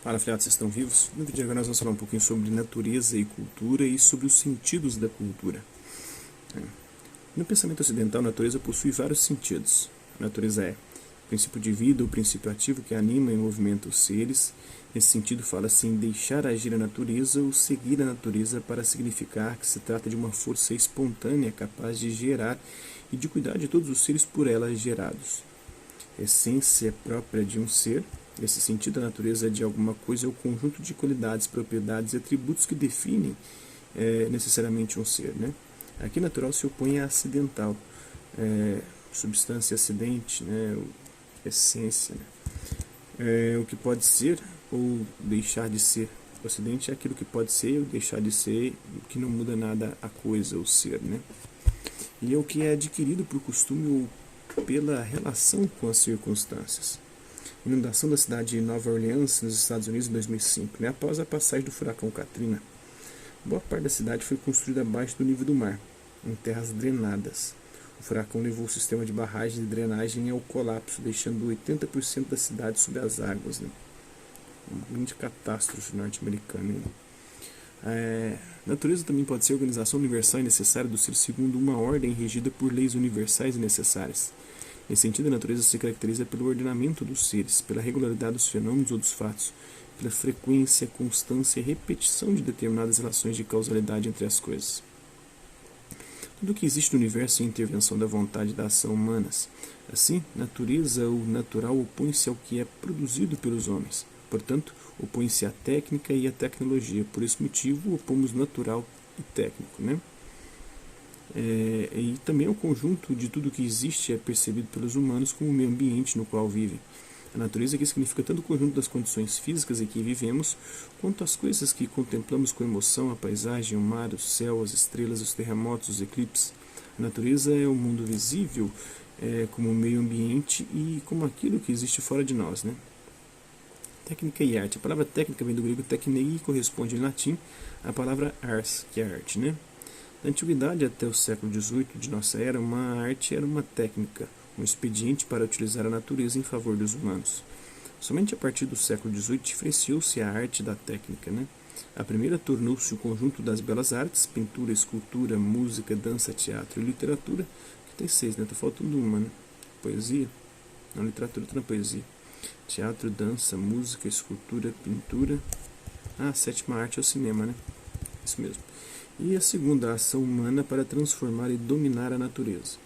Fala, afiliados, vocês estão vivos? No vídeo de agora nós vamos falar um pouquinho sobre natureza e cultura e sobre os sentidos da cultura. No pensamento ocidental, a natureza possui vários sentidos. A natureza é o princípio de vida, o princípio ativo que anima e movimenta os seres. Nesse sentido, fala-se em deixar agir a natureza ou seguir a natureza para significar que se trata de uma força espontânea capaz de gerar e de cuidar de todos os seres por ela gerados. Essência própria de um ser. Nesse sentido, a natureza de alguma coisa é o conjunto de qualidades, propriedades e atributos que definem necessariamente um ser. Né? Aqui, natural se opõe a acidental, substância acidente, né? Essência. Né? O que pode ser ou deixar de ser. O acidente é aquilo que pode ser ou deixar de ser, que não muda nada a coisa, o ser. Né? E é o que é adquirido por costume ou pela relação com as circunstâncias. Inundação da cidade de Nova Orleans, nos Estados Unidos, em 2005, né? Após a passagem do furacão Katrina. Boa parte da cidade foi construída abaixo do nível do mar, em terras drenadas. O furacão levou o sistema de barragem e drenagem ao colapso, deixando 80% da cidade sob as águas. Né? Uma grande catástrofe norte-americana. A natureza também pode ser organização universal e necessária do ser segundo uma ordem regida por leis universais e necessárias. Nesse sentido, a natureza se caracteriza pelo ordenamento dos seres, pela regularidade dos fenômenos ou dos fatos, pela frequência, constância e repetição de determinadas relações de causalidade entre as coisas. Tudo o que existe no universo é intervenção da vontade e da ação humanas. Assim, natureza ou natural opõe-se ao que é produzido pelos homens. Portanto, opõe-se à técnica e à tecnologia. Por esse motivo, opomos natural e técnico, né? E também o conjunto de tudo que existe é percebido pelos humanos como o meio ambiente no qual vivem. A natureza aqui significa tanto o conjunto das condições físicas em que vivemos, quanto as coisas que contemplamos com emoção, a paisagem, o mar, o céu, as estrelas, os terremotos, os eclipses. A natureza é o mundo visível como o meio ambiente e como aquilo que existe fora de nós. Né? Técnica e arte. A palavra técnica vem do grego teknei e corresponde em latim à palavra ars, que é arte. Né? Na antiguidade, até o século XVIII de nossa era, uma arte era uma técnica, um expediente para utilizar a natureza em favor dos humanos. Somente a partir do século XVIII diferenciou-se a arte da técnica. Né? A primeira tornou-se o conjunto das belas artes, pintura, escultura, música, dança, teatro e literatura, que tem 6, né? Está faltando uma, né? Poesia? Não, literatura está na poesia. Teatro, dança, música, escultura, pintura. A sétima arte é o cinema, né? Isso mesmo. E a segunda, a ação humana para transformar e dominar a natureza.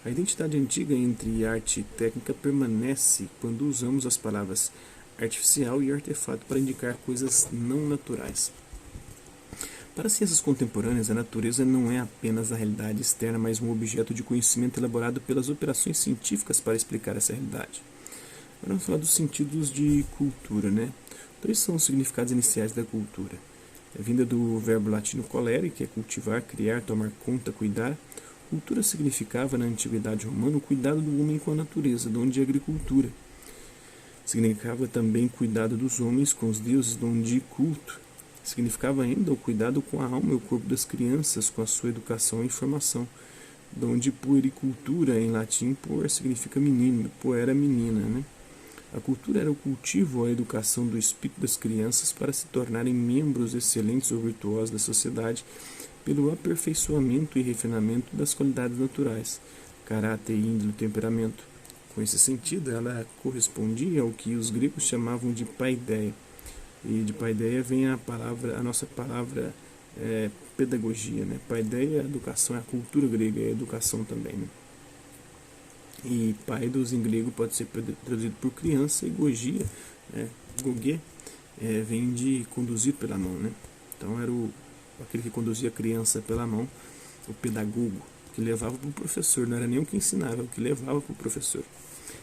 A identidade antiga entre arte e técnica permanece quando usamos as palavras artificial e artefato para indicar coisas não naturais. Para as ciências contemporâneas, a natureza não é apenas a realidade externa, mas um objeto de conhecimento elaborado pelas operações científicas para explicar essa realidade. Agora vamos falar dos sentidos de cultura, né? 2 são os significados iniciais da cultura. É vinda do verbo latino colere, que é cultivar, criar, tomar conta, cuidar. Cultura significava, na antiguidade romana, o cuidado do homem com a natureza, de onde a agricultura. Significava também cuidado dos homens com os deuses, de onde culto. Significava ainda o cuidado com a alma e o corpo das crianças, com a sua educação e formação, de onde puericultura, em latim, por significa menino, puera menina, né? A cultura era o cultivo ou a educação do espírito das crianças para se tornarem membros excelentes ou virtuosos da sociedade pelo aperfeiçoamento e refinamento das qualidades naturais, caráter, índole e temperamento. Com esse sentido, ela correspondia ao que os gregos chamavam de paideia. E de paideia vem a nossa palavra pedagogia. Né? Paideia, educação, é a cultura grega, é a educação também. Né? E paidos em grego pode ser traduzido por criança e gogia, gogê, vem de conduzir pela mão. Né? Então era aquele que conduzia a criança pela mão, o pedagogo, que levava para o professor, não era nem o que ensinava, o que levava para o professor.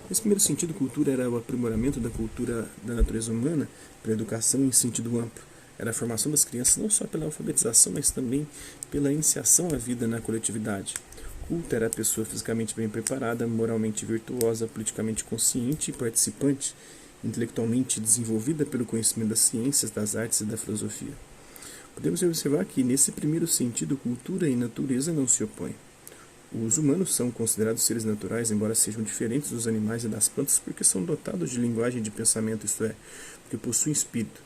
Nesse primeiro sentido, cultura era o aprimoramento da cultura da natureza humana pela educação em sentido amplo. Era a formação das crianças não só pela alfabetização, mas também pela iniciação à vida na coletividade. Culta era a pessoa fisicamente bem preparada, moralmente virtuosa, politicamente consciente e participante, intelectualmente desenvolvida pelo conhecimento das ciências, das artes e da filosofia. Podemos observar que, nesse primeiro sentido, cultura e natureza não se opõem. Os humanos são considerados seres naturais, embora sejam diferentes dos animais e das plantas, porque são dotados de linguagem e de pensamento, isto é, porque possuem espírito.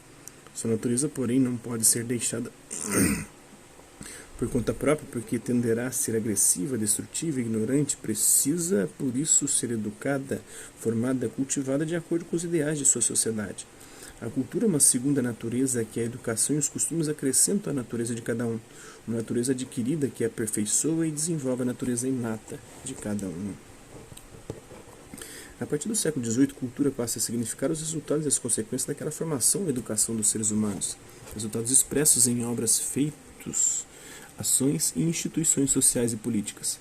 Sua natureza, porém, não pode ser deixada por conta própria, porque tenderá a ser agressiva, destrutiva, ignorante, precisa, por isso, ser educada, formada, cultivada de acordo com os ideais de sua sociedade. A cultura é uma segunda natureza que a educação e os costumes acrescentam à natureza de cada um, uma natureza adquirida que aperfeiçoa e desenvolve a natureza inata de cada um. A partir do século XVIII, cultura passa a significar os resultados e as consequências daquela formação e educação dos seres humanos, resultados expressos em obras, feitos, ações e instituições sociais e políticas.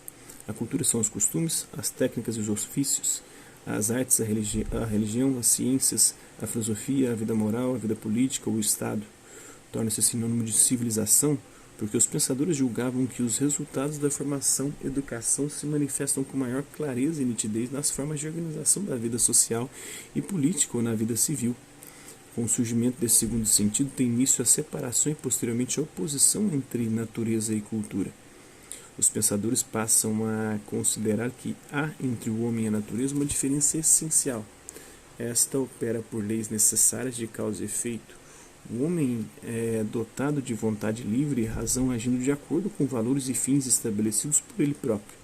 A cultura são os costumes, as técnicas e os ofícios, as artes, a religião, as ciências, a filosofia, a vida moral, a vida política, o Estado. Torna-se sinônimo de civilização porque os pensadores julgavam que os resultados da formação e educação se manifestam com maior clareza e nitidez nas formas de organização da vida social e política ou na vida civil. Com o surgimento desse segundo sentido, tem início a separação e posteriormente a oposição entre natureza e cultura. Os pensadores passam a considerar que há entre o homem e a natureza uma diferença essencial. Esta opera por leis necessárias de causa e efeito. O homem é dotado de vontade livre e razão agindo de acordo com valores e fins estabelecidos por ele próprio.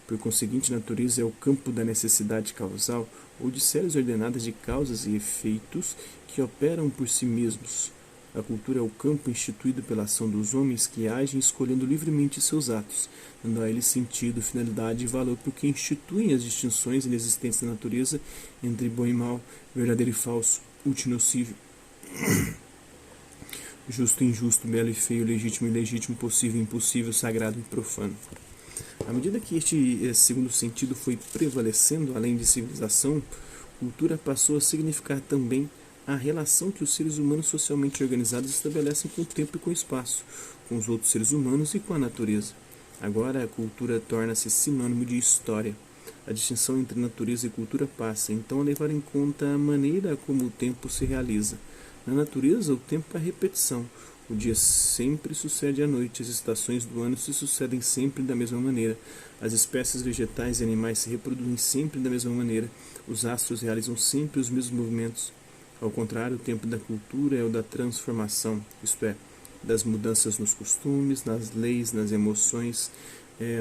Por conseguinte, a natureza é o campo da necessidade causal ou de séries ordenadas de causas e efeitos que operam por si mesmos. A cultura é o campo instituído pela ação dos homens que agem escolhendo livremente seus atos, dando a eles sentido, finalidade e valor porque instituem as distinções inexistentes da natureza entre bom e mal, verdadeiro e falso, útil e nocivo, justo e injusto, belo e feio, legítimo e ilegítimo, possível e impossível, sagrado e profano. À medida que este segundo sentido foi prevalecendo, além de civilização, cultura passou a significar também a relação que os seres humanos socialmente organizados estabelecem com o tempo e com o espaço, com os outros seres humanos e com a natureza. Agora, a cultura torna-se sinônimo de história. A distinção entre natureza e cultura passa, então, a levar em conta a maneira como o tempo se realiza. Na natureza, o tempo é a repetição. O dia sempre sucede à noite, as estações do ano se sucedem sempre da mesma maneira. As espécies vegetais e animais se reproduzem sempre da mesma maneira. Os astros realizam sempre os mesmos movimentos. Ao contrário, o tempo da cultura é o da transformação, isto é, das mudanças nos costumes, nas leis, nas emoções,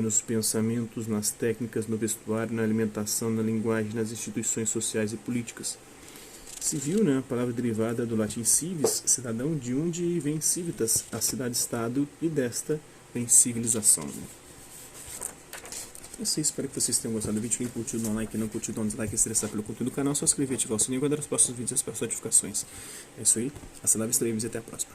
nos pensamentos, nas técnicas, no vestuário, na alimentação, na linguagem, nas instituições sociais e políticas. Civil, a palavra derivada do latim civis, cidadão, de onde vem civitas, a cidade-estado, e desta vem civilização. É isso aí, espero que vocês tenham gostado do vídeo. Quem curtiu, dá um like, quem não curtiu, dá um dislike. Se interessar pelo conteúdo do canal, só se inscrever e ativar o sininho e guardar os próximos vídeos e as próximas notificações. É isso aí, hasta lá, e até a próxima.